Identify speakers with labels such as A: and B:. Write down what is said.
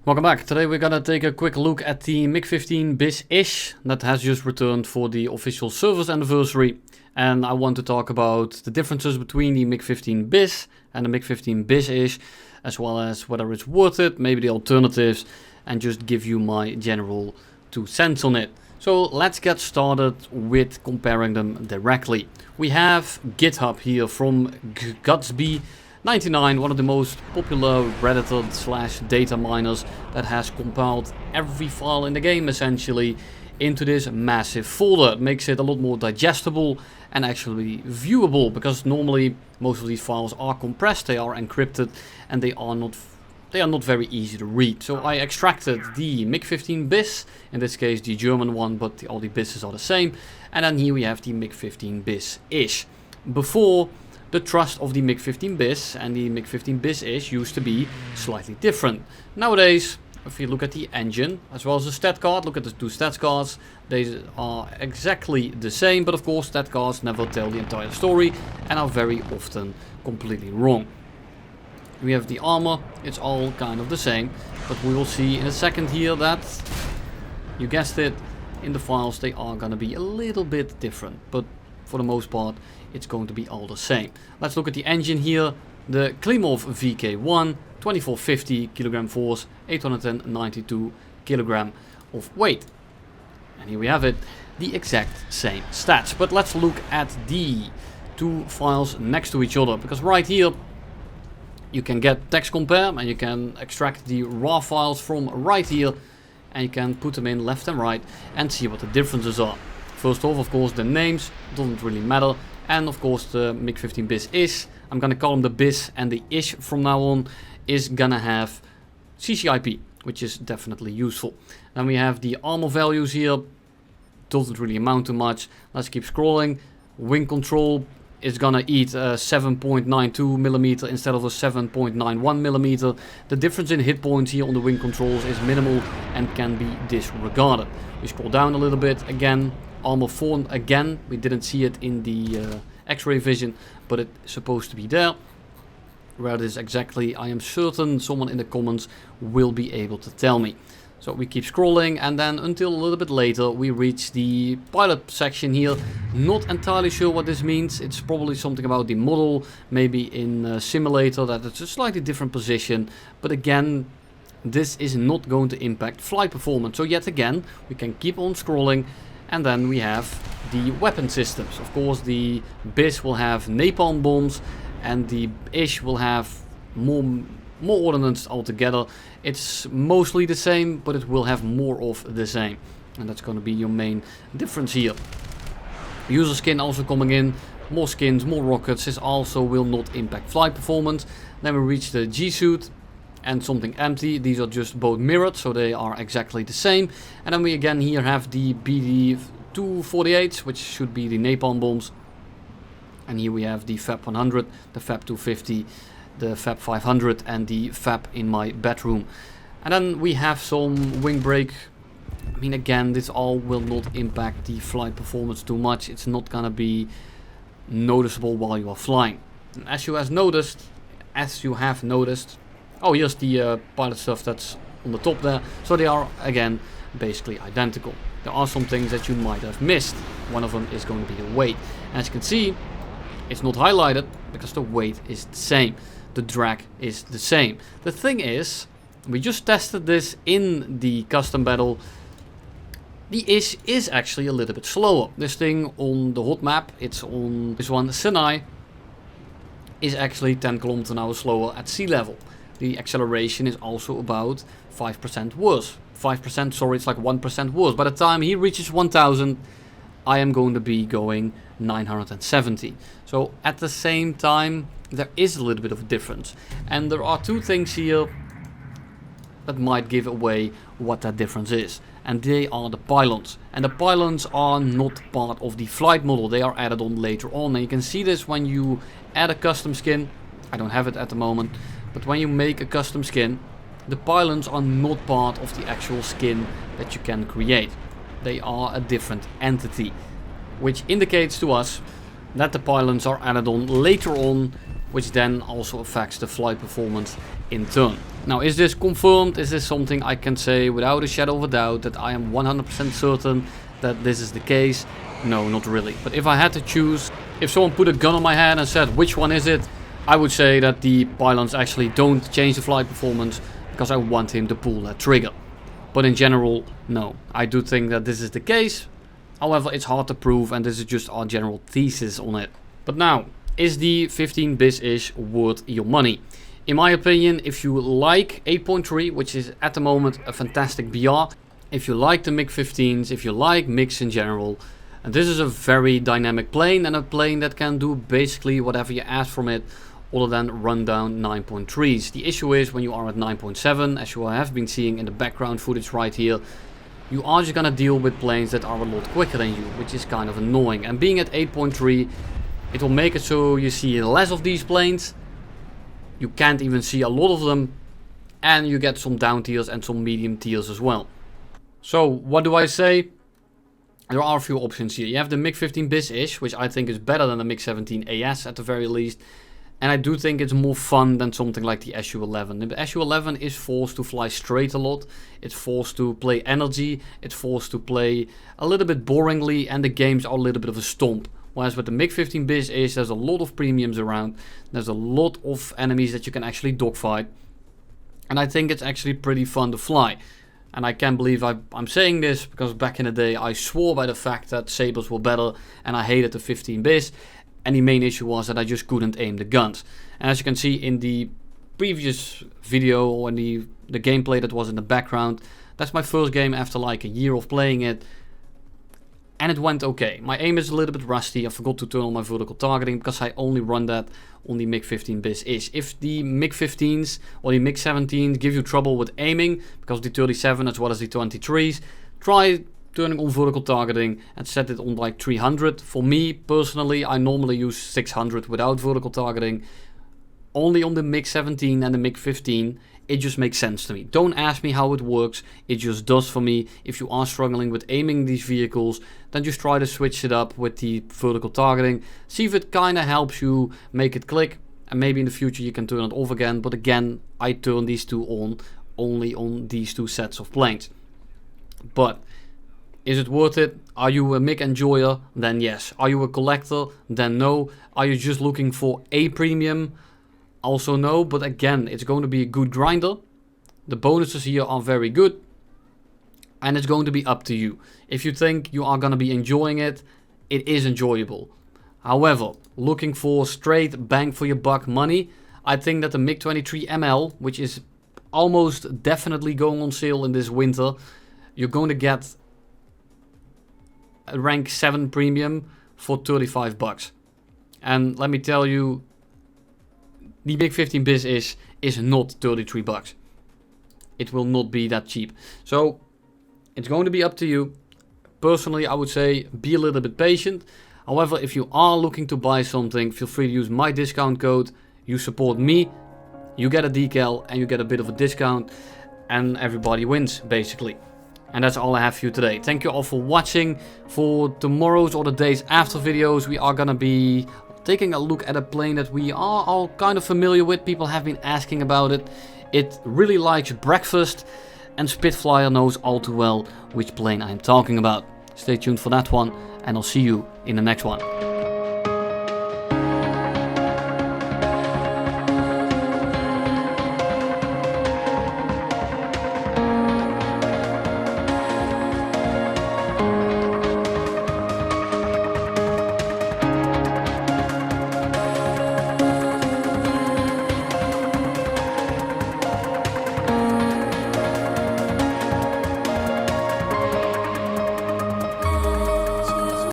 A: Welcome back. Today we're gonna take a quick look at the MiG-15bis that has just returned for the official service anniversary, and I want to talk about the differences between the MiG-15bis and the MiG-15bis, as well as whether it's worth it, maybe the alternatives, and just give you my general 2 cents on it. So let's get started with comparing them directly. We have GitHub here from Gutsby99, one of the most popular Redditor / data miners that has compiled every file in the game essentially into this massive folder. It makes it a lot more digestible and actually viewable, because normally most of these files are compressed, they are encrypted, and they are not very easy to read. So I extracted the MiG-15bis, in this case the German one, but all the bises are the same. And then here we have the MiG-15bis. Before, the thrust of the MiG-15bis and the MiG-15bis used to be slightly different. Nowadays, if you look at the engine as well as the stat card, look at the 2 stat cards, they are exactly the same, but of course stat cards never tell the entire story and are very often completely wrong. We have the armor, it's all kind of the same, but we will see in a second here that, you guessed it, in the files they are gonna be a little bit different, but for the most part it's going to be all the same. Let's look at the engine here. The Klimov VK1, 2450 kg force, 892 kg of weight. And here we have it, the exact same stats. But let's look at the 2 files next to each other, because right here you can get text compare and you can extract the raw files from right here and you can put them in left and right and see what the differences are. First off, of course, the names doesn't really matter, and of course the MiG-15bis I'm gonna call them the bis, and the ish from now on is gonna have CCIP, which is definitely useful. Then we have the armor values here, doesn't really amount to much. Let's keep scrolling. Wing control is gonna eat a 7.92mm instead of a 7.91mm. The difference in hit points here on the wing controls is minimal and can be disregarded. We scroll down a little bit, again, armor 4 again, we didn't see it in the X-ray vision, but it's supposed to be there. Where it is exactly, I am certain someone in the comments will be able to tell me. So we keep scrolling, and then until a little bit later we reach the pilot section here. Not entirely sure what this means. It's probably something about the model, maybe in simulator that it's a slightly different position, but again, this is not going to impact flight performance. So yet again we can keep on scrolling, and then we have the weapon systems. Of course the bis will have napalm bombs and the ish will have more ordnance altogether. It's mostly the same, but it will have more of the same, and that's going to be your main difference here. User skin also coming in, more skins, more rockets. This also will not impact flight performance. Then we reach the G-suit and something empty. These are just both mirrored, so they are exactly the same. And then we again here have the BD-248s, which should be the napalm bombs. And here we have the FAP 100, the FAP 250, the FAP 500 and the FAP in my bedroom. And then we have some wing brake. I mean, again, this all will not impact the flight performance too much. It's not gonna be noticeable while you are flying. And as you have noticed, oh, here's the pilot stuff that's on the top there. So they are, again, basically identical. There are some things that you might have missed. One of them is going to be the weight. And as you can see, it's not highlighted because the weight is the same. The drag is the same. The thing is, we just tested this in the custom battle. The ish is actually a little bit slower. This thing on the hot map, it's on this one, Sinai, is actually 10 km/h slower at sea level. The acceleration is also about 5% worse. 5%, sorry, it's like 1% worse. By the time he reaches 1000, I am going to be going 970. So at the same time, there is a little bit of a difference. And there are 2 things here that might give away what that difference is. And they are the pylons. And the pylons are not part of the flight model. They are added on later on. And you can see this when you add a custom skin. I don't have it at the moment. But when you make a custom skin, the pylons are not part of the actual skin that you can create. They are a different entity, which indicates to us that the pylons are added on later on which then also affects the flight performance in turn. Now, is this confirmed? Is this something I can say without a shadow of a doubt that I am 100% certain that this is the case? No, not really. But if I had to choose, if someone put a gun on my head and said which one is it, I would say that the pylons actually don't change the flight performance because I want him to pull that trigger. But in general, no. I do think that this is the case. However, it's hard to prove, and this is just our general thesis on it. But now, is the 15bis-ish worth your money? In my opinion, if you like 8.3, which is at the moment a fantastic BR, if you like the MiG-15s, if you like MiGs in general, and this is a very dynamic plane, and a plane that can do basically whatever you ask from it, other than run down 9.3s. The issue is when you are at 9.7, as you have been seeing in the background footage right here, you are just gonna deal with planes that are a lot quicker than you, which is kind of annoying. And being at 8.3, it will make it so you see less of these planes, you can't even see a lot of them, and you get some down tiers and some medium tiers as well. So what do I say? There are a few options here. You have the MiG-15bis-ish, which I think is better than the MiG-17AS at the very least. And I do think it's more fun than something like the Su-11. The Su-11 is forced to fly straight a lot. It's forced to play energy. It's forced to play a little bit boringly, and the games are a little bit of a stomp. Whereas with the MiG-15bis, there's a lot of premiums around. There's a lot of enemies that you can actually dogfight. And I think it's actually pretty fun to fly. And I can't believe I'm saying this, because back in the day I swore by the fact that sabers were better and I hated the 15bis. And the main issue was that I just couldn't aim the guns. And as you can see in the previous video, or in the gameplay that was in the background, that's my first game after like a year of playing it. And it went okay. My aim is a little bit rusty. I forgot to turn on my vertical targeting because I only run that on the MiG-15bis-ish. If the MiG-15s or the MiG-17s give you trouble with aiming, because the 37 as well as the 23s, try turning on vertical targeting and set it on like 300. For me personally, I normally use 600 without vertical targeting. Only on the MiG-17 and the MiG-15, it just makes sense to me. Don't ask me how it works, it just does for me. If you are struggling with aiming these vehicles, then just try to switch it up with the vertical targeting. See if it kind of helps you make it click, and maybe in the future you can turn it off again. But again, I turn these two on only on these two sets of planes. But is it worth it? Are you a MiG enjoyer? Then yes. Are you a collector? Then no. Are you just looking for a premium? Also no. But again, it's going to be a good grinder. The bonuses here are very good. And it's going to be up to you. If you think you are going to be enjoying it, it is enjoyable. However, looking for straight bang for your buck money, I think that the MiG-23 ML, which is almost definitely going on sale in this winter, you're going to get a rank 7 premium for 35 bucks. And let me tell you, the MiG-15bis is not 33 bucks. It will not be that cheap. So it's going to be up to you. Personally, I would say be a little bit patient. However, if you are looking to buy something, feel free to use my discount code. You support me, you get a decal, and you get a bit of a discount, and everybody wins basically. And that's all I have for you today. Thank you all for watching. For tomorrow's or the days after videos, we are gonna be taking a look at a plane that we are all kind of familiar with. People have been asking about it. It really likes breakfast, and Spitfire knows all too well which plane I am talking about. Stay tuned for that one, and I'll see you in the next one.